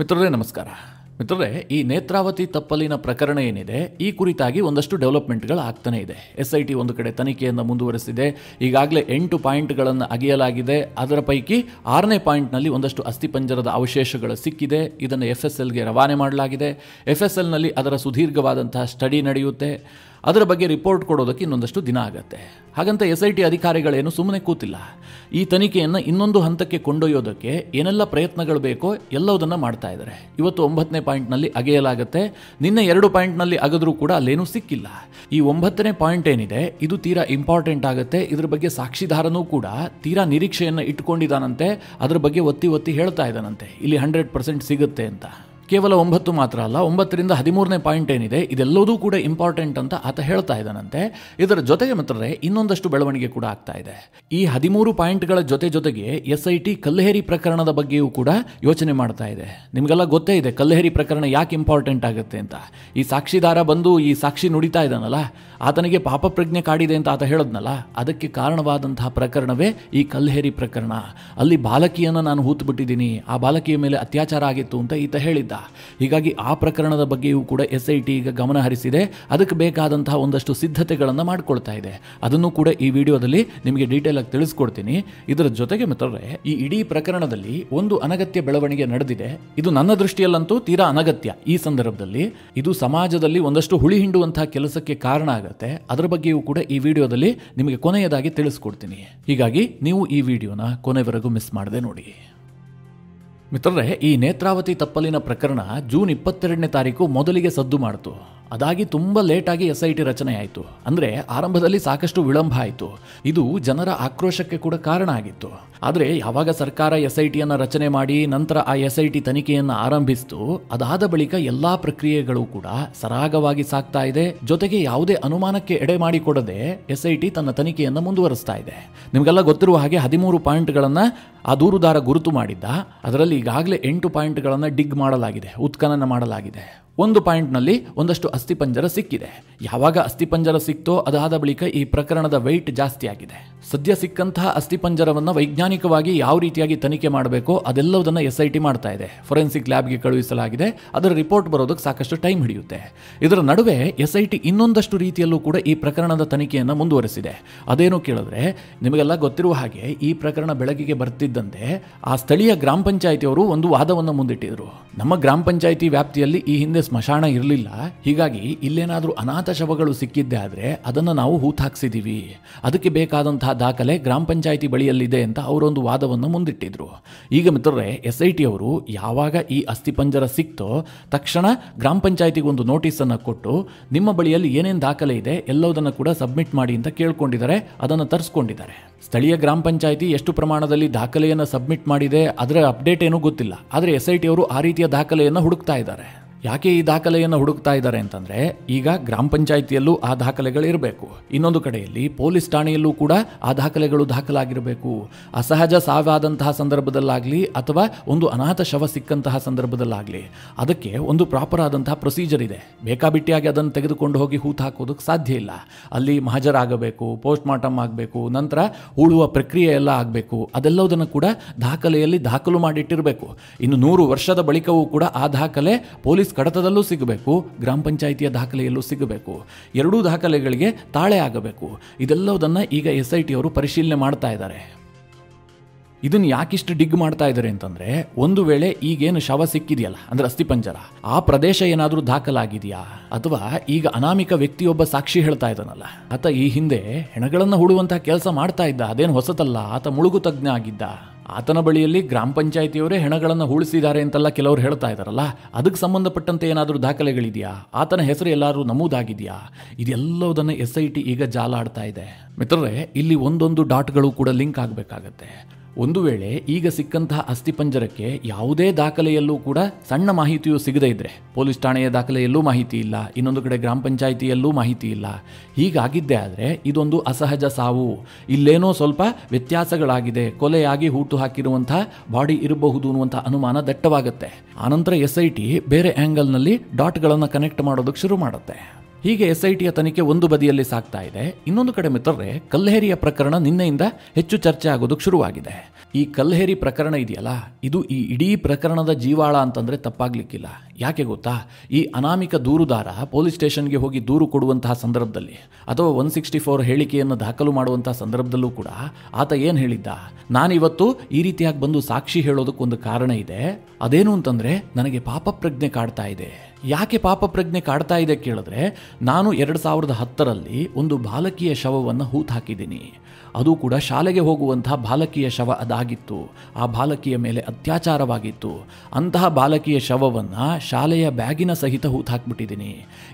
ಮಿತ್ರರೇ ನಮಸ್ಕಾರ. ಮಿತ್ರರೇ, ಈ ನೇತ್ರಾವತಿ ತಪ್ಪಲಿನ ಪ್ರಕರಣ ಏನಿದೆ ಈ ಕುರಿತಾಗಿ ಒಂದಷ್ಟು ಡೆವಲಪ್ಮೆಂಟ್ಗಳು ಆಗ್ತಾನೆ ಇದೆ. SIT ಒಂದು ಕಡೆ ತನಿಖೆಯನ್ನು ಮುಂದುವರೆಸಿದೆ. ಈಗಾಗಲೇ 8 ಪಾಯಿಂಟ್ಗಳನ್ನು ಅಗೆಯಲಾಗಿದೆ. ಅದರ ಪೈಕಿ 6ನೇ ಪಾಯಿಂಟ್ನಲ್ಲಿ ಒಂದಷ್ಟು ಅಸ್ಥಿಪಂಜರದ ಅವಶೇಷಗಳು ಸಿಕ್ಕಿದೆ. ಇದನ್ನು FSLಗೆ ರವಾನೆ ಮಾಡಲಾಗಿದೆ. FSLನಲ್ಲಿ ಅದರ ಸುದೀರ್ಘವಾದಂತಹ ಸ್ಟಡಿ ನಡೆಯುತ್ತೆ. ಅದರ ಬಗ್ಗೆ ರಿಪೋರ್ಟ್ ಕೊಡೋದಕ್ಕೆ ಇನ್ನೊಂದಷ್ಟು ದಿನ ಆಗುತ್ತೆ. ಹಾಗಂತ SIT ಅಧಿಕಾರಿಗಳೇನು ಸುಮ್ಮನೆ ಕೂತಿಲ್ಲ. ಈ ತನಿಖೆಯನ್ನು ಇನ್ನೊಂದು ಹಂತಕ್ಕೆ ಕೊಂಡೊಯ್ಯೋದಕ್ಕೆ ಏನೆಲ್ಲ ಪ್ರಯತ್ನಗಳು ಬೇಕೋ ಎಲ್ಲವುದನ್ನು ಮಾಡ್ತಾ ಇದ್ದಾರೆ. ಇವತ್ತು 9ನೇ ಪಾಯಿಂಟ್ನಲ್ಲಿ ಅಗೆಯಲಾಗುತ್ತೆ. ನಿನ್ನೆ 2 ಪಾಯಿಂಟ್ನಲ್ಲಿ ಅಗದ್ರೂ ಕೂಡ ಅಲ್ಲೇನೂ ಸಿಕ್ಕಿಲ್ಲ. ಈ 9ನೇ ಪಾಯಿಂಟ್ ಏನಿದೆ ಇದು ತೀರಾ ಇಂಪಾರ್ಟೆಂಟ್ ಆಗುತ್ತೆ. ಇದ್ರ ಬಗ್ಗೆ ಸಾಕ್ಷಿದಾರನೂ ಕೂಡ ತೀರಾ ನಿರೀಕ್ಷೆಯನ್ನು ಇಟ್ಕೊಂಡಿದ್ದಾನಂತೆ. ಅದ್ರ ಬಗ್ಗೆ ಒತ್ತಿ ಹೇಳ್ತಾ ಇದ್ದಾನಂತೆ ಇಲ್ಲಿ 100% ಸಿಗುತ್ತೆ ಅಂತ. ಕೇವಲ 9 ಮಾತ್ರ ಅಲ್ಲ, 9ರಿಂದ 13ನೇ ಪಾಯಿಂಟ್ ಏನಿದೆ ಇದೆಲ್ಲದೂ ಕೂಡ ಇಂಪಾರ್ಟೆಂಟ್ ಅಂತ ಆತ ಹೇಳ್ತಾ ಇದ್ದಾನಂತೆ. ಇದರ ಜೊತೆಗೆ ಮಾತ್ರ ಇನ್ನೊಂದಷ್ಟು ಬೆಳವಣಿಗೆ ಕೂಡ ಆಗ್ತಾ ಇದೆ. ಈ 13 ಪಾಯಿಂಟ್ಗಳ ಜೊತೆಗೆ SIT ಕಲ್ಲೇರಿ ಪ್ರಕರಣದ ಬಗ್ಗೆಯೂ ಕೂಡ ಯೋಚನೆ ಮಾಡ್ತಾ ಇದೆ. ನಿಮಗೆಲ್ಲ ಗೊತ್ತೇ ಇದೆ ಕಲ್ಲೇರಿ ಪ್ರಕರಣ ಯಾಕೆ ಇಂಪಾರ್ಟೆಂಟ್ ಆಗುತ್ತೆ ಅಂತ. ಈ ಸಾಕ್ಷಿದಾರ ಬಂದು ಈ ಸಾಕ್ಷಿ ನುಡಿತಾ ಇದ್ದಾನಲ್ಲ, ಆತನಿಗೆ ಪಾಪ ಪ್ರಜ್ಞೆ ಕಾಡಿದೆ ಅಂತ ಆತ ಹೇಳದ್ನಲ್ಲ, ಅದಕ್ಕೆ ಕಾರಣವಾದಂತಹ ಪ್ರಕರಣವೇ ಈ ಕಲ್ಲೇರಿ ಪ್ರಕರಣ. ಅಲ್ಲಿ ಬಾಲಕಿಯನ್ನು ನಾನು ಹೂತುಬಿಟ್ಟಿದ್ದೀನಿ, ಆ ಬಾಲಕಿಯ ಮೇಲೆ ಅತ್ಯಾಚಾರ ಆಗಿತ್ತು ಅಂತ ಈತ ಹೇಳಿದ್ದ. ಹೀಗಾಗಿ ಆ ಪ್ರಕರಣದ ಬಗ್ಗೆಯೂ ಕೂಡ SIT ಈಗ ಗಮನ ಹರಿಸಿದೆ. ಅದಕ್ಕೆ ಬೇಕಾದಂತಹ ಒಂದಷ್ಟು ಸಿದ್ಧತೆಗಳನ್ನು ಮಾಡಿಕೊಳ್ತಾ ಇದೆ. ಅದನ್ನು ಕೂಡ ಈ ವಿಡಿಯೋದಲ್ಲಿ ನಿಮಗೆ ಡೀಟೇಲ್ ಆಗಿ ತಿಳಿಸ್ಕೊಡ್ತೀನಿ. ಇದರ ಜೊತೆಗೆ ಮಿತ್ರರೇ, ಈ ಇಡೀ ಪ್ರಕರಣದಲ್ಲಿ ಒಂದು ಅನಗತ್ಯ ಬೆಳವಣಿಗೆ ನಡೆದಿದೆ. ಇದು ನನ್ನ ದೃಷ್ಟಿಯಲ್ಲಂತೂ ತೀರಾ ಅನಗತ್ಯ. ಈ ಸಂದರ್ಭದಲ್ಲಿ ಇದು ಸಮಾಜದಲ್ಲಿ ಒಂದಷ್ಟು ಹುಳಿ ಹಿಂಡುವಂತಹ ಕೆಲಸಕ್ಕೆ ಕಾರಣ ಆಗುತ್ತೆ. ಅದರ ಬಗ್ಗೆಯೂ ಕೂಡ ಈ ವಿಡಿಯೋದಲ್ಲಿ ನಿಮಗೆ ಕೊನೆಯದಾಗಿ ತಿಳಿಸ್ಕೊಡ್ತೀನಿ. ಹೀಗಾಗಿ ನೀವು ಈ ವಿಡಿಯೋನ ಕೊನೆವರೆಗೂ ಮಿಸ್ ಮಾಡದೆ ನೋಡಿ. ಮಿತ್ರರೇ, ಈ ನೇತ್ರಾವತಿ ತಪ್ಪಲಿನ ಪ್ರಕರಣ ಜೂನ್ 22ನೇ ತಾರೀಕು ಮೊದಲಿಗೆ ಸದ್ದು ಮಾಡಿತು. ಅದಾಗಿ ತುಂಬ ಲೇಟಾಗಿ SIT ರಚನೆ ಆಯಿತು. ಅಂದರೆ ಆರಂಭದಲ್ಲಿ ಸಾಕಷ್ಟು ವಿಳಂಬ ಆಯಿತು. ಇದು ಜನರ ಆಕ್ರೋಶಕ್ಕೆ ಕೂಡ ಕಾರಣ ಆಗಿತ್ತು. ಆದರೆ ಯಾವಾಗ ಸರ್ಕಾರ SITಯನ್ನು ರಚನೆ ಮಾಡಿ ನಂತರ ಆ SIT ತನಿಖೆಯನ್ನು ಆರಂಭಿಸಿತು, ಅದಾದ ಬಳಿಕ ಎಲ್ಲ ಪ್ರಕ್ರಿಯೆಗಳು ಕೂಡ ಸರಾಗವಾಗಿ ಸಾಗ್ತಾ ಇದೆ. ಜೊತೆಗೆ ಯಾವುದೇ ಅನುಮಾನಕ್ಕೆ ಎಡೆ ಮಾಡಿಕೊಡದೆ SIT ತನ್ನ ತನಿಖೆಯನ್ನು ಮುಂದುವರಿಸ್ತಾ ಇದೆ. ನಿಮಗೆಲ್ಲ ಗೊತ್ತಿರುವ ಹಾಗೆ 13 ಪಾಯಿಂಟ್ಗಳನ್ನು ಆ ದೂರುದಾರ ಗುರುತು ಮಾಡಿದ್ದ. ಅದರಲ್ಲಿ ಈಗಾಗಲೇ 8 ಪಾಯಿಂಟ್ಗಳನ್ನು ಡಿಗ್ ಮಾಡಲಾಗಿದೆ, ಉತ್ಖನನ ಮಾಡಲಾಗಿದೆ. 1 ಪಾಯಿಂಟ್ನಲ್ಲಿ ಒಂದಷ್ಟು ಅಸ್ಥಿಪಂಜರ ಸಿಕ್ಕಿದೆ. ಯಾವಾಗ ಅಸ್ಥಿಪಂಜರ ಸಿಕ್ತೋ ಅದಾದ ಬಳಿಕ ಈ ಪ್ರಕರಣದ ವೆಯ್ಟ್ ಜಾಸ್ತಿ ಆಗಿದೆ. ಸದ್ಯ ಸಿಕ್ಕಂತಹ ಅಸ್ಥಿಪಂಜರವನ್ನು ವೈಜ್ಞಾನಿಕವಾಗಿ ಯಾವ ರೀತಿಯಾಗಿ ತನಿಖೆ ಮಾಡಬೇಕೋ ಅದೆಲ್ಲವುದನ್ನು SIT ಮಾಡ್ತಾ ಇದೆ. ಫೊರೆನ್ಸಿಕ್ ಲ್ಯಾಬ್ಗೆ ಕಳುಹಿಸಲಾಗಿದೆ. ಅದರ ರಿಪೋರ್ಟ್ ಬರೋದಕ್ಕೆ ಸಾಕಷ್ಟು ಟೈಮ್ ಹಿಡಿಯುತ್ತೆ. ಇದರ ನಡುವೆ SIT ಇನ್ನೊಂದಷ್ಟು ರೀತಿಯಲ್ಲೂ ಕೂಡ ಈ ಪ್ರಕರಣದ ತನಿಖೆಯನ್ನು ಮುಂದುವರೆಸಿದೆ. ಅದೇನು ಕೇಳಿದ್ರೆ, ನಿಮಗೆಲ್ಲ ಗೊತ್ತಿರುವ ಹಾಗೆ ಈ ಪ್ರಕರಣ ಬೆಳಕಿಗೆ ಬರ್ತಿದ್ದಂತೆ ಆ ಸ್ಥಳೀಯ ಗ್ರಾಮ ಪಂಚಾಯಿತಿಯವರು ಒಂದು ವಾದವನ್ನು ಮುಂದಿಟ್ಟಿದ್ರು. ನಮ್ಮ ಗ್ರಾಮ ಪಂಚಾಯಿತಿ ವ್ಯಾಪ್ತಿಯಲ್ಲಿ ಈ ಹಿಂದೆ ಸ್ಮಶಾನ ಇರಲಿಲ್ಲ. ಹೀಗಾಗಿ ಇಲ್ಲೇನಾದರೂ ಅನಾಥ ಶವಗಳು ಸಿಕ್ಕಿದ್ದೆ ಆದರೆ ಅದನ್ನು ನಾವು ಹೂತಾಕ್ಸಿದ್ದೀವಿ. ಅದಕ್ಕೆ ಬೇಕಾದಂತಹ ದಾಖಲೆ ಗ್ರಾಮ ಪಂಚಾಯಿತಿ ಬಳಿಯಲ್ಲಿದೆ ಅಂತ ಅವರೊಂದು ವಾದವನ್ನು ಮುಂದಿಟ್ಟಿದ್ರು. ಈಗ ಮಿತ್ರರೇ, SIT ಅವರು ಯಾವಾಗ ಈ ಅಸ್ಥಿಪಂಜರ ಸಿಕ್ತೋ ತಕ್ಷಣ ಗ್ರಾಮ ಪಂಚಾಯಿತಿಗೆ ಒಂದು ನೋಟಿಸನ್ನು ಕೊಟ್ಟು ನಿಮ್ಮ ಬಳಿಯಲ್ಲಿ ಏನೇನು ದಾಖಲೆ ಇದೆ ಎಲ್ಲವುದನ್ನು ಕೂಡ ಸಬ್ಮಿಟ್ ಮಾಡಿ ಅಂತ ಕೇಳ್ಕೊಂಡಿದ್ದಾರೆ. ಅದನ್ನು ತರಿಸ್ಕೊಂಡಿದ್ದಾರೆ. ಸ್ಥಳೀಯ ಗ್ರಾಮ ಪಂಚಾಯಿತಿ ಎಷ್ಟು ಪ್ರಮಾಣದಲ್ಲಿ ದಾಖಲೆಯನ್ನು ಸಬ್ಮಿಟ್ ಮಾಡಿದೆ ಅದರ ಅಪ್ಡೇಟ್ ಏನೂ ಗೊತ್ತಿಲ್ಲ. ಆದರೆ SIT ಅವರು ಆ ರೀತಿಯ ದಾಖಲೆಯನ್ನು ಹುಡುಕ್ತಾ ಇದ್ದಾರೆ. ಯಾಕೆ ಈ ದಾಖಲೆಯನ್ನು ಹುಡುಕ್ತಾ ಇದ್ದಾರೆ ಅಂತಂದರೆ, ಈಗ ಗ್ರಾಮ ಪಂಚಾಯಿತಿಯಲ್ಲೂ ಆ ದಾಖಲೆಗಳು ಇರಬೇಕು. ಇನ್ನೊಂದು ಕಡೆಯಲ್ಲಿ ಪೊಲೀಸ್ ಠಾಣೆಯಲ್ಲೂ ಕೂಡ ಆ ದಾಖಲೆಗಳು ದಾಖಲಾಗಿರಬೇಕು. ಅಸಹಜ ಸಾವಾದಂತಹ ಸಂದರ್ಭದಲ್ಲಾಗಲಿ ಅಥವಾ ಒಂದು ಅನಾಥ ಶವ ಸಿಕ್ಕಂತಹ ಸಂದರ್ಭದಲ್ಲಾಗಲಿ ಅದಕ್ಕೆ ಒಂದು ಪ್ರಾಪರ್ ಆದಂತಹ ಪ್ರೊಸೀಜರ್ ಇದೆ. ಬೇಕಾಬಿಟ್ಟಿಯಾಗಿ ಅದನ್ನು ತೆಗೆದುಕೊಂಡು ಹೋಗಿ ಹೂತು ಹಾಕೋದಕ್ಕೆ ಸಾಧ್ಯ ಇಲ್ಲ. ಅಲ್ಲಿ ಮಹಜರಾಗಬೇಕು, ಪೋಸ್ಟ್ ಮಾರ್ಟಮ್ ಆಗಬೇಕು, ನಂತರ ಹೂಳುವ ಪ್ರಕ್ರಿಯೆ ಎಲ್ಲ ಆಗಬೇಕು. ಅದೆಲ್ಲವುದನ್ನು ಕೂಡ ದಾಖಲೆಯಲ್ಲಿ ದಾಖಲು ಮಾಡಿಟ್ಟಿರಬೇಕು. ಇನ್ನು 100 ವರ್ಷದ ಬಳಿಕವೂ ಕೂಡ ಆ ದಾಖಲೆ ಪೊಲೀಸ್ ಕಡತದಲ್ಲೂ ಸಿಗಬೇಕು, ಗ್ರಾಮ ಪಂಚಾಯಿತಿಯ ದಾಖಲೆಯಲ್ಲೂ ಸಿಗಬೇಕು. ಎರಡೂ ದಾಖಲೆಗಳಿಗೆ ತಾಳೆ ಆಗಬೇಕು. ಇದೆಲ್ಲವುದನ್ನು ಈಗ SIT ಅವರು ಪರಿಶೀಲನೆ ಮಾಡ್ತಾ ಇದ್ದಾರೆ. ಇದನ್ನು ಯಾಕಿಷ್ಟು ಡಿಗ್ ಮಾಡ್ತಾ ಇದ್ದಾರೆ ಅಂತಂದರೆ, ಒಂದು ವೇಳೆ ಈಗೇನು ಶವ ಸಿಕ್ಕಿದೆಯಲ್ಲ ಅಂದರೆ ಅಸ್ಥಿಪಂಜರ, ಆ ಪ್ರದೇಶ ಏನಾದರೂ ದಾಖಲಾಗಿದೆಯಾ ಅಥವಾ ಈಗ ಅನಾಮಿಕ ವ್ಯಕ್ತಿಯೊಬ್ಬ ಸಾಕ್ಷಿ ಹೇಳ್ತಾ ಇದ್ದಾನಲ್ಲ, ಆತ ಈ ಹಿಂದೆ ಹೆಣಗಳನ್ನು ಹೂಡುವಂತಹ ಕೆಲಸ ಮಾಡ್ತಾ ಇದ್ದ. ಅದೇನು ಹೊಸತಲ್ಲ. ಆತ ಮುಳುಗು ತಜ್ಞ ಆಗಿದ್ದ. ಆತನ ಬಳಿಯಲ್ಲಿ ಗ್ರಾಮ ಪಂಚಾಯಿತಿಯವರೇ ಹೆಣಗಳನ್ನು ಹೂಳಿಸಿದ್ದಾರೆ ಅಂತೆಲ್ಲ ಕೆಲವರು ಹೇಳ್ತಾ ಇದ್ದಾರಲ್ಲ, ಅದಕ್ಕೆ ಸಂಬಂಧಪಟ್ಟಂತೆ ಏನಾದರೂ ದಾಖಲೆಗಳಿದೆಯಾ, ಆತನ ಹೆಸರು ಎಲ್ಲರೂ ನಮೂದಾಗಿದೆಯಾ, ಇದೆಲ್ಲವುದನ್ನು SIT ಈಗ ಜಾಲಾಡ್ತಾ ಇದೆ. ಮಿತ್ರರೇ, ಇಲ್ಲಿ ಒಂದೊಂದು ಡಾಟ್ಗಳು ಕೂಡ ಲಿಂಕ್ ಆಗಬೇಕಾಗತ್ತೆ. ಒಂದು ವೇಳೆ ಈಗ ಸಿಕ್ಕಂತಹ ಅಸ್ಥಿಪಂಜರಕ್ಕೆ ಯಾವುದೇ ದಾಖಲೆಯಲ್ಲೂ ಕೂಡ ಸಣ್ಣ ಮಾಹಿತಿಯೂ ಸಿಗದೇ ಇದ್ದರೆ, ಪೊಲೀಸ್ ಠಾಣೆಯ ದಾಖಲೆಯಲ್ಲೂ ಮಾಹಿತಿ ಇಲ್ಲ, ಇನ್ನೊಂದು ಕಡೆ ಗ್ರಾಮ ಪಂಚಾಯಿತಿಯಲ್ಲೂ ಮಾಹಿತಿ ಇಲ್ಲ, ಹೀಗಾಗಿದ್ದೇ ಆದರೆ ಇದೊಂದು ಅಸಹಜ ಸಾವು, ಇಲ್ಲೇನೋ ಸ್ವಲ್ಪ ವ್ಯತ್ಯಾಸಗಳಾಗಿದೆ, ಕೊಲೆಯಾಗಿ ಹೂಟು ಹಾಕಿರುವಂಥ ಬಾಡಿ ಇರಬಹುದು ಅನ್ನುವಂಥ ಅನುಮಾನ ದಟ್ಟವಾಗುತ್ತೆ. ಆನಂತರ SIT ಬೇರೆ ಆ್ಯಂಗಲ್ನಲ್ಲಿ ಡಾಟ್ಗಳನ್ನು ಕನೆಕ್ಟ್ ಮಾಡೋದಕ್ಕೆ ಶುರು ಮಾಡುತ್ತೆ. ಹೀಗೆ SITಯ ತನಿಖೆ ಒಂದು ಬದಿಯಲ್ಲಿ ಸಾಗ್ತಾ ಇದೆ. ಇನ್ನೊಂದು ಕಡೆ ಮಿತ್ರರೇ, ಕಲ್ಲೇರಿಯ ಪ್ರಕರಣ ನಿನ್ನೆಯಿಂದ ಹೆಚ್ಚು ಚರ್ಚೆ ಆಗೋದಕ್ಕೆ ಶುರುವಾಗಿದೆ. ಈ ಕಲ್ಲೇರಿ ಪ್ರಕರಣ ಇದೆಯಲ್ಲ, ಇದು ಈ ಇಡೀ ಪ್ರಕರಣದ ಜೀವಾಳ ಅಂತಂದ್ರೆ ತಪ್ಪಾಗ್ಲಿಕ್ಕಿಲ್ಲ. ಯಾಕೆ ಗೊತ್ತಾ? ಈ ಅನಾಮಿಕ ದೂರುದಾರ ಪೊಲೀಸ್ ಸ್ಟೇಷನ್ಗೆ ಹೋಗಿ ದೂರು ಕೊಡುವಂತಹ ಸಂದರ್ಭದಲ್ಲಿ ಅಥವಾ 164 ಹೇಳಿಕೆಯನ್ನು ದಾಖಲು ಮಾಡುವಂತಹ ಸಂದರ್ಭದಲ್ಲೂ ಕೂಡ ಆತ ಏನು ಹೇಳಿದ್ದ? ನಾನಿವತ್ತು ಈ ರೀತಿಯಾಗಿ ಬಂದು ಸಾಕ್ಷಿ ಹೇಳೋದಕ್ಕೊಂದು ಕಾರಣ ಇದೆ. ಅದೇನು ಅಂತಂದ್ರೆ, ನನಗೆ ಪಾಪ ಪ್ರಜ್ಞೆ ಕಾಡ್ತಾ ಇದೆ. ಯಾಕೆ ಪಾಪ ಪ್ರಜ್ಞೆ ಕಾಡ್ತಾ ಇದೆ ಕೇಳಿದ್ರೆ, ನಾನು 2010ರಲ್ಲಿ ಒಂದು ಬಾಲಕಿಯ ಶವವನ್ನು ಹೂತಾಕಿದ್ದೀನಿ. ಅದು ಕೂಡ ಶಾಲೆಗೆ ಹೋಗುವಂತಹ ಬಾಲಕಿಯ ಶವ ಅದಾಗಿತ್ತು. ಆ ಬಾಲಕಿಯ ಮೇಲೆ ಅತ್ಯಾಚಾರವಾಗಿತ್ತು. ಅಂತಹ ಬಾಲಕಿಯ ಶವವನ್ನು ಶಾಲೆಯ ಬ್ಯಾಗಿನ ಸಹಿತ ಹೂತಾಕ್ಬಿಟ್ಟಿದ್ದೀನಿ.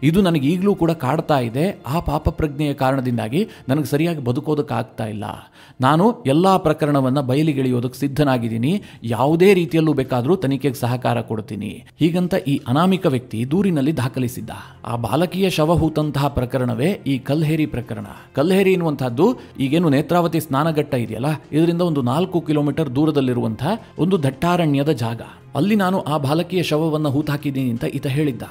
ಇದು ನನಗೆ ಈಗಲೂ ಕೂಡ ಕಾಡ್ತಾ ಇದೆ. ಆ ಪಾಪ ಪ್ರಜ್ಞೆಯ ಕಾರಣದಿಂದಾಗಿ ನನಗೆ ಸರಿಯಾಗಿ ಬದುಕೋದಕ್ಕಾಗ್ತಾ ಇಲ್ಲ. ನಾನು ಎಲ್ಲ ಪ್ರಕರಣವನ್ನು ಬಯಲಿಗೆಳೆಯೋದಕ್ಕೆ ಸಿದ್ಧನಾಗಿದ್ದೀನಿ. ಯಾವುದೇ ರೀತಿಯಲ್ಲೂ ಬೇಕಾದರೂ ತನಿಖೆಗೆ ಸಹಕಾರ ಕೊಡ್ತೀನಿ. ಹೀಗಂತ ಈ ಅನಾಮಿಕ ವ್ಯಕ್ತಿ ದೂರಿನಲ್ಲಿ ದಾಖಲಿಸಿದ್ದ. ಆ ಬಾಲಕಿಯ ಶವ ಹೂತಂತಹ ಪ್ರಕರಣವೇ ಈ ಕಲ್ಲೇರಿ ಪ್ರಕರಣ. ಕಲ್ಲೇರಿ ಎನ್ನುವಂತಹದ್ದು ಈಗೇನು ನೇತ್ರಾವತಿ ಸ್ನಾನಘಟ್ಟ ಇದೆಯಲ್ಲ, ಇದರಿಂದ ಒಂದು 4 ಕಿಲೋಮೀಟರ್ ದೂರದಲ್ಲಿರುವಂತಹ ಒಂದು ದಟ್ಟಾರಣ್ಯದ ಜಾಗ. ಅಲ್ಲಿ ನಾನು ಆ ಬಾಲಕಿಯ ಶವವನ್ನು ಹೂತಾಕಿದ್ದೀನಿ ಅಂತ ಈತ ಹೇಳಿದ್ದ.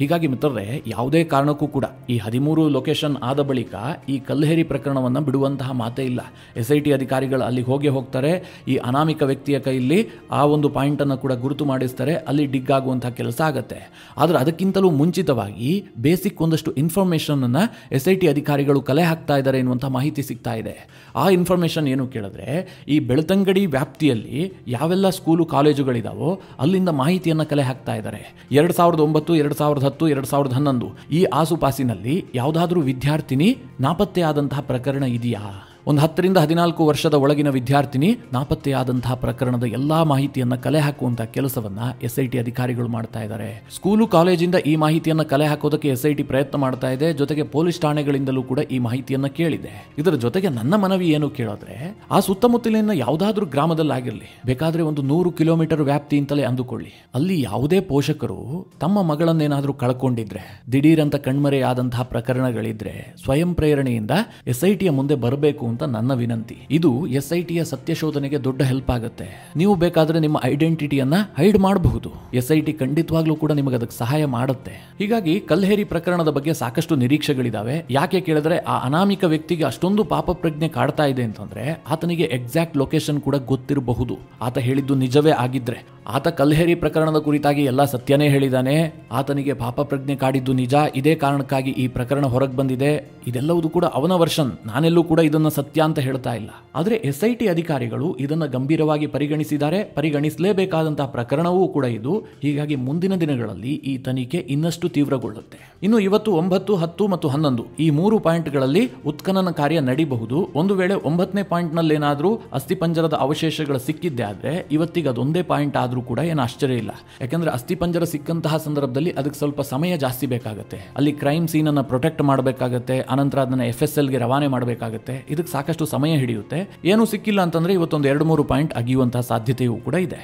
ಹೀಗಾಗಿ ಮಿತ್ರರೇ, ಯಾವುದೇ ಕಾರಣಕ್ಕೂ ಕೂಡ ಈ 13 ಲೊಕೇಶನ್ ಆದ ಬಳಿಕ ಈ ಕಲ್ಲೇರಿ ಪ್ರಕರಣವನ್ನು ಬಿಡುವಂತಹ ಮಾತೇ ಇಲ್ಲ. SIT ಅಧಿಕಾರಿಗಳು ಅಲ್ಲಿಗೆ ಹೋಗ್ತಾರೆ. ಈ ಅನಾಮಿಕ ವ್ಯಕ್ತಿಯ ಕೈಯಲ್ಲಿ ಆ ಒಂದು ಪಾಯಿಂಟನ್ನು ಕೂಡ ಗುರುತು ಮಾಡಿಸ್ತಾರೆ. ಅಲ್ಲಿ ಡಿಗ್ ಆಗುವಂತಹ ಕೆಲಸ ಆಗುತ್ತೆ. ಆದರೆ ಅದಕ್ಕಿಂತಲೂ ಮುಂಚಿತವಾಗಿ ಬೇಸಿಕ್ ಒಂದಷ್ಟು ಇನ್ಫಾರ್ಮೇಷನನ್ನು SIT ಅಧಿಕಾರಿಗಳು ಕಲೆ ಹಾಕ್ತಾ ಇದ್ದಾರೆ ಎನ್ನುವಂಥ ಮಾಹಿತಿ ಸಿಗ್ತಾ ಇದೆ. ಆ ಇನ್ಫಾರ್ಮೇಷನ್ ಏನು ಕೇಳಿದ್ರೆ, ಈ ಬೆಳ್ತಂಗಡಿ ವ್ಯಾಪ್ತಿಯಲ್ಲಿ ಯಾವೆಲ್ಲ ಸ್ಕೂಲು ಕಾಲೇಜುಗಳಿದಾವೋ ಅಲ್ಲಿಂದ ಮಾಹಿತಿಯನ್ನು ಕಲೆ ಹಾಕ್ತಾ ಇದ್ದಾರೆ. 2009, 2010, 2011 ಈ ಆಸುಪಾಸಿನಲ್ಲಿ ಯಾವುದಾದ್ರೂ ವಿದ್ಯಾರ್ಥಿನಿ ನಾಪತ್ತೆಯಾದಂತಹ ಪ್ರಕರಣ ಇದೆಯಾ? ಒಂದು 10 ರಿಂದ 14 ವರ್ಷದ ಒಳಗಿನ ವಿದ್ಯಾರ್ಥಿನಿ ನಾಪತ್ತೆಯಾದಂತಹ ಪ್ರಕರಣದ ಎಲ್ಲಾ ಮಾಹಿತಿಯನ್ನು ಕಲೆ ಹಾಕುವಂತಹ ಕೆಲಸವನ್ನ SIT ಅಧಿಕಾರಿಗಳು ಮಾಡ್ತಾ ಇದ್ದಾರೆ. ಸ್ಕೂಲು ಕಾಲೇಜಿಂದ ಈ ಮಾಹಿತಿಯನ್ನು ಕಲೆ ಹಾಕೋದಕ್ಕೆ SIT ಪ್ರಯತ್ನ ಮಾಡ್ತಾ ಇದೆ. ಜೊತೆಗೆ ಪೊಲೀಸ್ ಠಾಣೆಗಳಿಂದಲೂ ಕೂಡ ಈ ಮಾಹಿತಿಯನ್ನು ಕೇಳಿದೆ. ಇದರ ಜೊತೆಗೆ ನನ್ನ ಮನವಿ ಏನು ಕೇಳಿದ್ರೆ, ಆ ಸುತ್ತಮುತ್ತಲಿನ ಯಾವುದಾದ್ರೂ ಗ್ರಾಮದಲ್ಲಾಗಿರಲಿ, ಬೇಕಾದ್ರೆ ಒಂದು 100 ಕಿಲೋಮೀಟರ್ ವ್ಯಾಪ್ತಿ ಅಂತಲೇ ಅಂದುಕೊಳ್ಳಿ, ಅಲ್ಲಿ ಯಾವುದೇ ಪೋಷಕರು ತಮ್ಮ ಮಗಳನ್ನೇನಾದ್ರೂ ಕಳ್ಕೊಂಡಿದ್ರೆ, ದಿಢೀರಂತ ಕಣ್ಮರೆಯಾದಂತಹ ಪ್ರಕರಣಗಳಿದ್ರೆ ಸ್ವಯಂ ಪ್ರೇರಣೆಯಿಂದ SITಯ ಮುಂದೆ ಬರಬೇಕು ಅಂತ ನನ್ನ ವಿನಂತಿ. ಇದು SITಯ ಸತ್ಯಶೋಧನೆಗೆ ದೊಡ್ಡ ಹೆಲ್ಪ್ ಆಗುತ್ತೆ. ನೀವು ಬೇಕಾದ್ರೆ ನಿಮ್ಮ ಐಡೆಂಟಿಟಿಯನ್ನ ಹೈಡ್ ಮಾಡಬಹುದು. SIT ಖಂಡಿತವಾಗ್ಲೂ ಕೂಡ ನಿಮಗೆ ಅದಕ್ಕೆ ಸಹಾಯ ಮಾಡುತ್ತೆ. ಹೀಗಾಗಿ ಕಲ್ಲೇರಿ ಪ್ರಕರಣದ ಬಗ್ಗೆ ಸಾಕಷ್ಟು ನಿರೀಕ್ಷೆಗಳಿದಾವೆ. ಯಾಕೆ ಕೇಳಿದ್ರೆ, ಆ ಅನಾಮಿಕ ವ್ಯಕ್ತಿಗೆ ಅಷ್ಟೊಂದು ಪಾಪ ಪ್ರಜ್ಞೆ ಕಾಡ್ತಾ ಇದೆ ಅಂತಂದ್ರೆ ಆತನಿಗೆ ಎಕ್ಸಾಕ್ಟ್ ಲೊಕೇಶನ್ ಕೂಡ ಗೊತ್ತಿರಬಹುದು. ಆತ ಹೇಳಿದ್ದು ನಿಜವೇ ಆಗಿದ್ರೆ. ಆತ ಕಲ್ಲೇರಿ ಪ್ರಕರಣದ ಕುರಿತಾಗಿ ಎಲ್ಲ ಸತ್ಯನೇ ಹೇಳಿದಾನೆ. ಆತನಿಗೆ ಪಾಪ ಪ್ರಜ್ಞೆ ಕಾಡಿದ್ದು ನಿಜ. ಇದೇ ಕಾರಣಕ್ಕಾಗಿ ಈ ಪ್ರಕರಣ ಹೊರಗೆ ಬಂದಿದೆ. ಇದೆಲ್ಲವೂ ಕೂಡ ಅವನ ವರ್ಷನ್. ನಾನೆಲ್ಲೂ ಕೂಡ ಇದನ್ನ ಸತ್ಯ ಅಂತ ಹೇಳ್ತಾ ಇಲ್ಲ. ಆದರೆ SIT ಅಧಿಕಾರಿಗಳು ಇದನ್ನ ಗಂಭೀರವಾಗಿ ಪರಿಗಣಿಸಿದ್ದಾರೆ. ಪರಿಗಣಿಸಲೇಬೇಕಾದಂತಹ ಪ್ರಕರಣವೂ ಕೂಡ ಇದು. ಹೀಗಾಗಿ ಮುಂದಿನ ದಿನಗಳಲ್ಲಿ ಈ ತನಿಖೆ ಇನ್ನಷ್ಟು ತೀವ್ರಗೊಳ್ಳುತ್ತೆ. ಇನ್ನು ಇವತ್ತು 9, 10 ಮತ್ತು 11 ಈ 3 ಪಾಯಿಂಟ್ಗಳಲ್ಲಿ ಉತ್ಖನನ ಕಾರ್ಯ ನಡೀಬಹುದು. ಒಂದು ವೇಳೆ 9ನೇ ಪಾಯಿಂಟ್ನಲ್ಲಿ ಏನಾದರೂ ಅಸ್ಥಿಪಂಜರದ ಅವಶೇಷಗಳು ಸಿಕ್ಕಿದ್ದೆ ಆದ್ರೆ ಇವತ್ತಿಗೆ ಅದೊಂದೇ ಪಾಯಿಂಟ್ ಆದ್ರೂ ಕೂಡ ಏನು ಆಶ್ಚರ್ಯ ಇಲ್ಲ. ಯಾಕಂದ್ರೆ ಅಸ್ಥಿಪಂಜರ ಸಿಕ್ಕಂತಹ ಸಂದರ್ಭದಲ್ಲಿ ಅದಕ್ಕೆ ಸ್ವಲ್ಪ ಸಮಯ ಜಾಸ್ತಿ ಬೇಕಾಗುತ್ತೆ. ಅಲ್ಲಿ ಕ್ರೈಮ್ ಸೀನ್ ಅನ್ನ ಪ್ರೊಟೆಕ್ಟ್ ಮಾಡಬೇಕಾಗುತ್ತೆ. ಅನಂತರ ಅದನ್ನ FSLಗೆ ರವಾನೆ ಮಾಡಬೇಕಾಗುತ್ತೆ. ಇದಕ್ಕೆ ಸಾಕಷ್ಟು ಸಮಯ ಹಿಡಿಯುತ್ತೆ. ಏನು ಸಿಕ್ಕಿಲ್ಲ ಅಂತಂದ್ರೆ ಇವತ್ತೊಂದು 2-3 ಪಾಯಿಂಟ್ ಅಗಿಯುವಂತಹ ಸಾಧ್ಯತೆಯೂ ಕೂಡ ಇದೆ.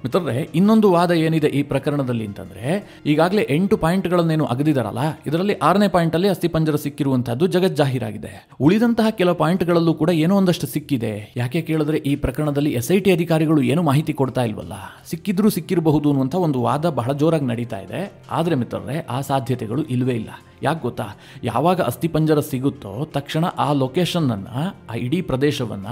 ಮಿತ್ರರೇ, ಇನ್ನೊಂದು ವಾದ ಏನಿದೆ ಈ ಪ್ರಕರಣದಲ್ಲಿ ಅಂತಂದ್ರೆ, ಈಗಾಗಲೇ 8 ಪಾಯಿಂಟ್ಗಳನ್ನೇನು ಅಗದಿದಾರಲ್ಲ, ಇದರಲ್ಲಿ 6ನೇ ಪಾಯಿಂಟ್ ಅಲ್ಲಿ ಅಸ್ಥಿಪಂಜರ ಸಿಕ್ಕಿರುವಂತಹದ್ದು ಜಗಜ್ಜಾಹೀರಾಗಿದೆ. ಉಳಿದಂತಹ ಕೆಲ ಪಾಯಿಂಟ್ಗಳಲ್ಲೂ ಕೂಡ ಏನೋ ಒಂದಷ್ಟು ಸಿಕ್ಕಿದೆ. ಯಾಕೆ ಕೇಳಿದ್ರೆ, ಈ ಪ್ರಕರಣದಲ್ಲಿ SIT ಅಧಿಕಾರಿಗಳು ಏನು ಮಾಹಿತಿ ಕೊಡ್ತಾ ಇಲ್ವಲ್ಲ, ಸಿಕ್ಕಿದ್ರೂ ಸಿಕ್ಕಿರಬಹುದು ಅನ್ನುವಂಥ ಒಂದು ವಾದ ಬಹಳ ಜೋರಾಗಿ ನಡೀತಾ ಇದೆ. ಆದ್ರೆ ಮಿತ್ರರೇ, ಆ ಸಾಧ್ಯತೆಗಳು ಇಲ್ವೇ ಇಲ್ಲ. ಯಾಕೆ ಗೊತ್ತಾ? ಯಾವಾಗ ಅಸ್ಥಿಪಂಜರ ಸಿಗುತ್ತೋ ತಕ್ಷಣ ಆ ಲೊಕೇಶನ್ ಅನ್ನ, ಆ ಇಡೀ ಪ್ರದೇಶವನ್ನ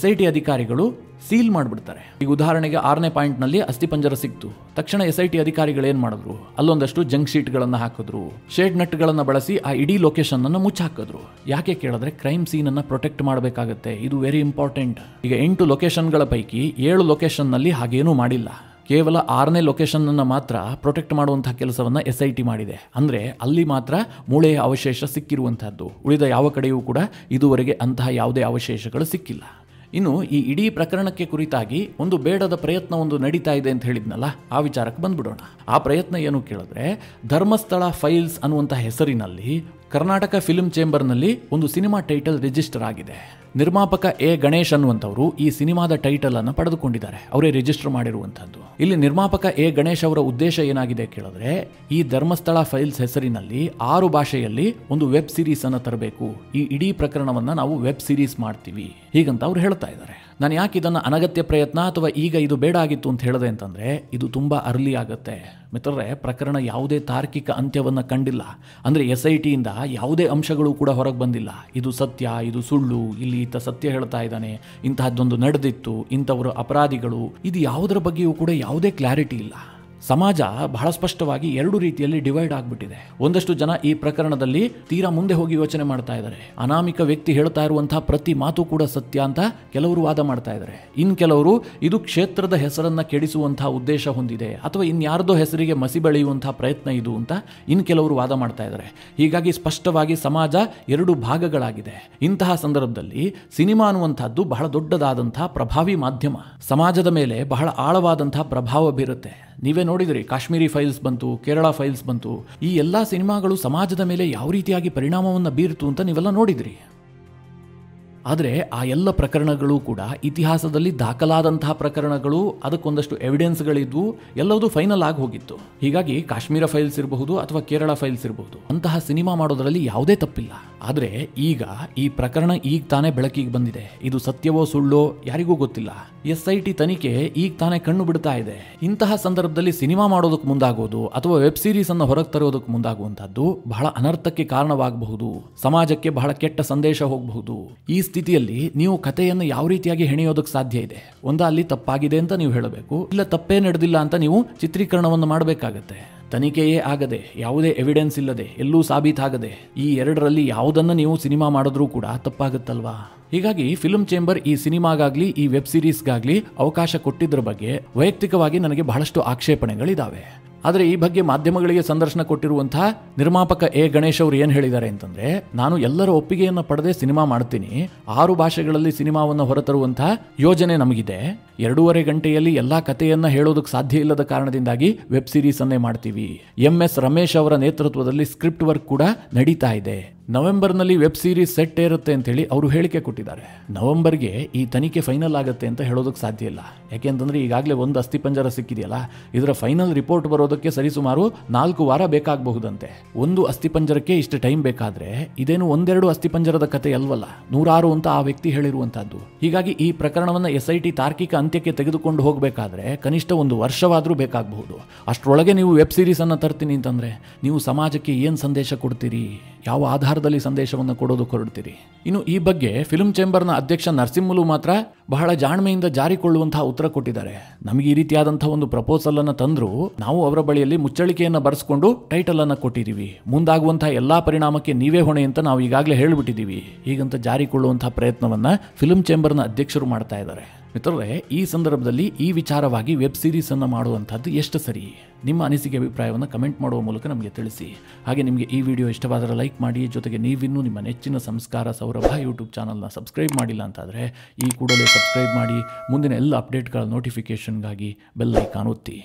SIT ಅಧಿಕಾರಿಗಳು ಸೀಲ್ ಮಾಡಿಬಿಡ್ತಾರೆ. ಈಗ ಉದಾಹರಣೆಗೆ 6ನೇ ಪಾಯಿಂಟ್ ನಲ್ಲಿ ಅಸ್ಥಿಪಂಜರ ಸಿಕ್ತು. ತಕ್ಷಣ SIT ಅಧಿಕಾರಿಗಳು ಏನ್ ಮಾಡಿದ್ರು, ಅಲ್ಲೊಂದಷ್ಟು ಜಂಕ್ ಶೀಟ್ ಗಳನ್ನ ಹಾಕಿದ್ರು, ಶೇಡ್ ನಟ್ ಗಳನ್ನ ಬಳಸಿ ಆ ಇಡೀ ಲೊಕೇಶನ್ ಅನ್ನ ಮುಚ್ಚಾಕಿದ್ರು. ಯಾಕೆ ಕೇಳಿದ್ರೆ, ಕ್ರೈಮ್ ಸೀನ್ ಅನ್ನ ಪ್ರೊಟೆಕ್ಟ್ ಮಾಡಬೇಕಾಗುತ್ತೆ. ಇದು ವೆರಿ ಇಂಪಾರ್ಟೆಂಟ್. ಈಗ 8 ಲೊಕೇಶನ್ಗಳ ಪೈಕಿ 7 ಲೊಕೇಶನ್ ನಲ್ಲಿ ಹಾಗೇನೂ ಮಾಡಿಲ್ಲ. ಕೇವಲ 6ನೇ ಲೊಕೇಶನ್ ಅನ್ನು ಮಾತ್ರ ಪ್ರೊಟೆಕ್ಟ್ ಮಾಡುವಂತಹ ಕೆಲಸವನ್ನ SIT ಮಾಡಿದೆ. ಅಂದ್ರೆ ಅಲ್ಲಿ ಮಾತ್ರ ಮೂಳೆಯ ಅವಶೇಷ ಸಿಕ್ಕಿರುವಂತಹದ್ದು. ಉಳಿದ ಯಾವ ಕಡೆಯೂ ಕೂಡ ಇದುವರೆಗೆ ಅಂತಹ ಯಾವುದೇ ಅವಶೇಷಗಳು ಸಿಕ್ಕಿಲ್ಲ. ಇನ್ನು ಈ ಇಡೀ ಪ್ರಕರಣಕ್ಕೆ ಕುರಿತಾಗಿ ಒಂದು ಬೇಡದ ಪ್ರಯತ್ನ ಒಂದು ನಡೀತಾ ಇದೆ ಅಂತ ಹೇಳಿದ್ನಲ್ಲ, ಆ ವಿಚಾರಕ್ಕೆ ಬಂದ್ಬಿಡೋಣ. ಆ ಪ್ರಯತ್ನ ಏನು ಕೇಳಿದ್ರೆ, ಧರ್ಮಸ್ಥಳ ಫೈಲ್ಸ್ ಅನ್ನುವಂಥ ಹೆಸರಿನಲ್ಲಿ ಕರ್ನಾಟಕ ಫಿಲ್ಮ್ ಚೇಂಬರ್ನಲ್ಲಿ ಒಂದು ಸಿನಿಮಾ ಟೈಟಲ್ ರಿಜಿಸ್ಟರ್ ಆಗಿದೆ. ನಿರ್ಮಾಪಕ ಎ ಗಣೇಶ್ ಅನ್ನುವಂಥವರು ಈ ಸಿನಿಮಾದ ಟೈಟಲ್ ಅನ್ನು ಪಡೆದುಕೊಂಡಿದ್ದಾರೆ. ಅವರೇ ರಿಜಿಸ್ಟರ್ ಮಾಡಿರುವಂತಹದ್ದು. ಇಲ್ಲಿ ನಿರ್ಮಾಪಕ ಎ ಗಣೇಶ್ ಅವರ ಉದ್ದೇಶ ಏನಾಗಿದೆ ಕೇಳಿದ್ರೆ, ಈ ಧರ್ಮಸ್ಥಳ ಫೈಲ್ಸ್ ಹೆಸರಿನಲ್ಲಿ 6 ಭಾಷೆಯಲ್ಲಿ ಒಂದು ವೆಬ್ ಸೀರೀಸ್ ಅನ್ನು ತರಬೇಕು. ಈ ಇಡೀ ಪ್ರಕರಣವನ್ನ ನಾವು ವೆಬ್ ಸೀರೀಸ್ ಮಾಡ್ತೀವಿ ಹೀಗಂತ ಅವ್ರು ಹೇಳ್ತಾ ಇದ್ದಾರೆ. ನಾನು ಯಾಕೆ ಇದನ್ನು ಅನಗತ್ಯ ಪ್ರಯತ್ನ ಅಥವಾ ಈಗ ಇದು ಬೇಡ ಆಗಿತ್ತು ಅಂತ ಹೇಳಿದೆ ಅಂತಂದರೆ ಇದು ತುಂಬ ಅರ್ಲಿ ಆಗುತ್ತೆ ಮಿತ್ರರೇ. ಪ್ರಕರಣ ಯಾವುದೇ ತಾರ್ಕಿಕ ಅಂತ್ಯವನ್ನು ಕಂಡಿಲ್ಲ. ಅಂದರೆ SITಯಿಂದ ಯಾವುದೇ ಅಂಶಗಳು ಕೂಡ ಹೊರಗೆ ಬಂದಿಲ್ಲ. ಇದು ಸತ್ಯ, ಇದು ಸುಳ್ಳು, ಇಲ್ಲಿ ಈತ ಸತ್ಯ ಹೇಳ್ತಾ ಇದ್ದಾನೆ, ಇಂತಹದ್ದೊಂದು ನಡೆದಿತ್ತು, ಇಂಥವರು ಅಪರಾಧಿಗಳು, ಇದು ಯಾವುದರ ಬಗ್ಗೆಯೂ ಕೂಡ ಯಾವುದೇ ಕ್ಲಾರಿಟಿ ಇಲ್ಲ. ಸಮಾಜ ಬಹಳ ಸ್ಪಷ್ಟವಾಗಿ ಎರಡು ರೀತಿಯಲ್ಲಿ ಡಿವೈಡ್ ಆಗಿಬಿಟ್ಟಿದೆ. ಒಂದಷ್ಟು ಜನ ಈ ಪ್ರಕರಣದಲ್ಲಿ ತೀರಾ ಮುಂದೆ ಹೋಗಿ ಯೋಚನೆ ಮಾಡ್ತಾ ಇದ್ದಾರೆ. ಅನಾಮಿಕ ವ್ಯಕ್ತಿ ಹೇಳ್ತಾ ಇರುವಂತಹ ಪ್ರತಿ ಮಾತು ಕೂಡ ಸತ್ಯ ಅಂತ ಕೆಲವರು ವಾದ ಮಾಡ್ತಾ ಇದ್ದಾರೆ. ಇನ್ನು ಕೆಲವರು ಇದು ಕ್ಷೇತ್ರದ ಹೆಸರನ್ನ ಕೆಡಿಸುವಂತಹ ಉದ್ದೇಶ ಹೊಂದಿದೆ ಅಥವಾ ಇನ್ಯಾರ್ದೋ ಹೆಸರಿಗೆ ಮಸಿ ಬೆಳೆಯುವಂತಹ ಪ್ರಯತ್ನ ಇದು ಅಂತ ಇನ್ನು ಕೆಲವರು ವಾದ ಮಾಡ್ತಾ ಇದ್ದಾರೆ. ಹೀಗಾಗಿ ಸ್ಪಷ್ಟವಾಗಿ ಸಮಾಜ ಎರಡು ಭಾಗಗಳಾಗಿದೆ. ಇಂತಹ ಸಂದರ್ಭದಲ್ಲಿ ಸಿನಿಮಾ ಅನ್ನುವಂಥದ್ದು ಬಹಳ ದೊಡ್ಡದಾದಂತಹ ಪ್ರಭಾವಿ ಮಾಧ್ಯಮ, ಸಮಾಜದ ಮೇಲೆ ಬಹಳ ಆಳವಾದಂತಹ ಪ್ರಭಾವ ಬೀರುತ್ತೆ. ನೀವೇ ನೋಡಿದ್ರಿ, ಕಾಶ್ಮೀರಿ ಫೈಲ್ಸ್ ಬಂತು, ಕೇರಳ ಫೈಲ್ಸ್ ಬಂತು. ಈ ಎಲ್ಲ ಸಿನಿಮಾಗಳು ಸಮಾಜದ ಮೇಲೆ ಯಾವ ರೀತಿಯಾಗಿ ಪರಿಣಾಮವನ್ನು ಬೀರ್ತು ಅಂತ ನೀವೆಲ್ಲ ನೋಡಿದ್ರಿ. ಆದರೆ ಆ ಎಲ್ಲ ಪ್ರಕರಣಗಳು ಕೂಡ ಇತಿಹಾಸದಲ್ಲಿ ದಾಖಲಾದಂತಹ ಪ್ರಕರಣಗಳು, ಅದಕ್ಕೊಂದಷ್ಟು ಎವಿಡೆನ್ಸ್ಗಳಿದ್ವು, ಎಲ್ಲವೂ ಫೈನಲ್ ಆಗಿ ಹೋಗಿತ್ತು. ಹೀಗಾಗಿ ಕಾಶ್ಮೀರ ಫೈಲ್ಸ್ ಇರಬಹುದು ಅಥವಾ ಕೇರಳ ಫೈಲ್ಸ್ ಇರಬಹುದು, ಅಂತಹ ಸಿನಿಮಾ ಮಾಡೋದರಲ್ಲಿ ಯಾವುದೇ ತಪ್ಪಿಲ್ಲ. ಆದರೆ ಈಗ ಈ ಪ್ರಕರಣ ಈಗ ತಾನೇ ಬೆಳಕಿಗೆ ಬಂದಿದೆ. ಇದು ಸತ್ಯವೋ ಸುಳ್ಳೋ ಯಾರಿಗೂ ಗೊತ್ತಿಲ್ಲ. SIT ತನಿಖೆ ಈಗ ತಾನೇ ಕಣ್ಣು ಬಿಡ್ತಾ ಇದೆ. ಇಂತಹ ಸಂದರ್ಭದಲ್ಲಿ ಸಿನಿಮಾ ಮಾಡೋದಕ್ಕೆ ಮುಂದಾಗೋದು ಅಥವಾ ವೆಬ್ ಸೀರೀಸ್ ಅನ್ನು ಹೊರಗೆ ತರೋದಕ್ಕೆ ಮುಂದಾಗುವಂತದ್ದು ಬಹಳ ಅನರ್ಥಕ್ಕೆ ಕಾರಣವಾಗಬಹುದು. ಸಮಾಜಕ್ಕೆ ಬಹಳ ಕೆಟ್ಟ ಸಂದೇಶ ಹೋಗಬಹುದು. ಈ ಸ್ಥಿತಿಯಲ್ಲಿ ನೀವು ಕಥೆಯನ್ನು ಯಾವ ರೀತಿಯಾಗಿ ಹೆಣೆಯೋದಕ್ಕೆ ಸಾಧ್ಯ ಇದೆ? ಅಲ್ಲಿ ತಪ್ಪಾಗಿದೆ ಅಂತ ನೀವು ಹೇಳಬೇಕು, ಇಲ್ಲ ತಪ್ಪೇ ನಡೆದಿಲ್ಲ ಅಂತ ನೀವು ಚಿತ್ರೀಕರಣವನ್ನು ಮಾಡಬೇಕಾಗತ್ತೆ. ತನಿಖೆಯೇ ಆಗದೆ, ಯಾವುದೇ ಎವಿಡೆನ್ಸ್ ಇಲ್ಲದೆ, ಎಲ್ಲೂ ಸಾಬೀತಾಗದೆ ಈ ಎರಡರಲ್ಲಿ ಯಾವುದನ್ನು ನೀವು ಸಿನಿಮಾ ಮಾಡಿದ್ರೂ ಕೂಡ ತಪ್ಪಾಗುತ್ತಲ್ವಾ? ಹೀಗಾಗಿ ಫಿಲ್ಮ್ ಚೇಂಬರ್ ಈ ಸಿನಿಮಾಗಾಗ್ಲಿ ಈ ವೆಬ್ ಸೀರೀಸ್ಗಾಗ್ಲಿ ಅವಕಾಶ ಕೊಟ್ಟಿದ್ರ ಬಗ್ಗೆ ವೈಯಕ್ತಿಕವಾಗಿ ನನಗೆ ಬಹಳಷ್ಟು ಆಕ್ಷೇಪಣೆಗಳಿದಾವೆ. ಆದರೆ ಈ ಬಗ್ಗೆ ಮಾಧ್ಯಮಗಳಿಗೆ ಸಂದರ್ಶನ ಕೊಟ್ಟಿರುವಂತಹ ನಿರ್ಮಾಪಕ ಗಣೇಶ್ ಅವರು ಏನು ಹೇಳಿದ್ದಾರೆ ಅಂತಂದ್ರೆ, ನಾನು ಎಲ್ಲರ ಒಪ್ಪಿಗೆಯನ್ನು ಪಡೆದೇ ಸಿನಿಮಾ ಮಾಡ್ತೀನಿ, 6 ಭಾಷೆಗಳಲ್ಲಿ ಸಿನಿಮಾವನ್ನು ಹೊರತರುವಂತಹ ಯೋಜನೆ ನಮಗಿದೆ, 2.5 ಗಂಟೆಯಲ್ಲಿ ಎಲ್ಲಾ ಕಥೆಯನ್ನ ಹೇಳೋದಕ್ಕೆ ಸಾಧ್ಯ ಇಲ್ಲದ ಕಾರಣದಿಂದಾಗಿ ವೆಬ್ ಸೀರೀಸ್ ಅನ್ನೇ ಮಾಡ್ತೀವಿ. MS ರಮೇಶ್ ಅವರ ನೇತೃತ್ವದಲ್ಲಿ ಸ್ಕ್ರಿಪ್ಟ್ ವರ್ಕ್ ಕೂಡ ನಡೀತಾ ಇದೆ. ನವೆಂಬರ್ನಲ್ಲಿ ವೆಬ್ ಸೀರೀಸ್ ಸೆಟ್ ಇರುತ್ತೆ ಅಂತೇಳಿ ಅವರು ಹೇಳಿಕೆ ಕೊಟ್ಟಿದ್ದಾರೆ. ನವೆಂಬರ್ಗೆ ಈ ತನಿಖೆ ಫೈನಲ್ ಆಗುತ್ತೆ ಅಂತ ಹೇಳೋದಕ್ಕೆ ಸಾಧ್ಯ ಇಲ್ಲ. ಯಾಕೆಂತಂದ್ರೆ ಈಗಾಗಲೇ ಒಂದು ಅಸ್ಥಿಪಂಜರ ಸಿಕ್ಕಿದೆಯಲ್ಲ, ಇದರ ಫೈನಲ್ ರಿಪೋರ್ಟ್ ಬರೋದಕ್ಕೆ ಸರಿಸುಮಾರು 4 ವಾರ ಬೇಕಾಗಬಹುದಂತೆ. ಒಂದು ಅಸ್ಥಿಪಂಜರಕ್ಕೆ ಇಷ್ಟು ಟೈಮ್ ಬೇಕಾದ್ರೆ ಇದೇನು 1-2 ಅಸ್ಥಿಪಂಜರದ ಕತೆ ಅಲ್ವಲ್ಲ, 106 ಅಂತ ಆ ವ್ಯಕ್ತಿ ಹೇಳಿರುವಂತಹದ್ದು. ಹೀಗಾಗಿ ಈ ಪ್ರಕರಣವನ್ನ SIT ತಾರ್ಕಿಕ ಅಂತ್ಯಕ್ಕೆ ತೆಗೆದುಕೊಂಡು ಹೋಗಬೇಕಾದ್ರೆ ಕನಿಷ್ಠ 1 ವರ್ಷವಾದರೂ ಬೇಕಾಗಬಹುದು. ಅಷ್ಟರೊಳಗೆ ನೀವು ವೆಬ್ ಸೀರೀಸ್ ಅನ್ನ ತರ್ತೀನಿ ಅಂತಂದ್ರೆ ನೀವು ಸಮಾಜಕ್ಕೆ ಏನು ಸಂದೇಶ ಕೊಡ್ತೀರಿ? ಯಾವ ಆಧಾರದಲ್ಲಿ ಸಂದೇಶವನ್ನು ಕೊಡೋದು ಹೊರಡ್ತೀರಿ? ಇನ್ನು ಈ ಬಗ್ಗೆ ಫಿಲ್ಮ್ ಚೇಂಬರ್ನ ಅಧ್ಯಕ್ಷ ನರಸಿಂಹಲು ಮಾತ್ರ ಬಹಳ ಜಾಣ್ಮೆಯಿಂದ ಜಾರಿಕೊಳ್ಳುವಂತಹ ಉತ್ತರ ಕೊಟ್ಟಿದ್ದಾರೆ. ನಮಗೆ ಈ ರೀತಿಯಾದಂತಹ ಒಂದು ಪ್ರಪೋಸಲ್ ಅನ್ನು ತಂದ್ರು, ನಾವು ಅವರ ಬಳಿಯಲ್ಲಿ ಮುಚ್ಚಳಿಕೆಯನ್ನು ಬರೆಸ್ಕೊಂಡು ಟೈಟಲ್ ಅನ್ನು ಕೊಟ್ಟಿದ್ದೀವಿ, ಮುಂದಾಗುವಂತಹ ಎಲ್ಲಾ ಪರಿಣಾಮಕ್ಕೆ ನೀವೇ ಹೊಣೆ ಅಂತ ನಾವು ಈಗಾಗಲೇ ಹೇಳಿಬಿಟ್ಟಿದ್ದೀವಿ. ಹೀಗಂತ ಜಾರಿಕೊಳ್ಳುವಂತಹ ಪ್ರಯತ್ನವನ್ನ ಫಿಲ್ಮ್ ಚೇಂಬರ್ನ ಅಧ್ಯಕ್ಷರು ಮಾಡ್ತಾ ಇದ್ದಾರೆ. ಮಿತ್ರರೇ, ಈ ಸಂದರ್ಭದಲ್ಲಿ ಈ ವಿಚಾರವಾಗಿ ವೆಬ್ ಸೀರೀಸ್ ಅನ್ನು ಮಾಡುವಂತಹದ್ದು ಎಷ್ಟು ಸರಿ? ನಿಮ್ಮ ಅನಿಸಿಕೆ ಅಭಿಪ್ರಾಯವನ್ನು ಕಮೆಂಟ್ ಮಾಡುವ ಮೂಲಕ ನಮಗೆ ತಿಳಿಸಿ. ಹಾಗೆ ನಿಮಗೆ ಈ ವಿಡಿಯೋ ಇಷ್ಟವಾದರೆ ಲೈಕ್ ಮಾಡಿ. ಜೊತೆಗೆ ನೀವಿನ್ನೂ ನಿಮ್ಮ ನೆಚ್ಚಿನ ಸಂಸ್ಕಾರ ಸೌರಭ ಯೂಟ್ಯೂಬ್ ಚಾನಲ್ನ ಸಬ್ಸ್ಕ್ರೈಬ್ ಮಾಡಿಲ್ಲ ಅಂತಾದರೆ ಈ ಕೂಡಲೇ ಸಬ್ಸ್ಕ್ರೈಬ್ ಮಾಡಿ. ಮುಂದಿನ ಎಲ್ಲ ಅಪ್ಡೇಟ್ಗಳ ನೋಟಿಫಿಕೇಷನ್ಗಾಗಿ ಬೆಲ್ ಐಕಾನ್ ಒತ್ತಿ.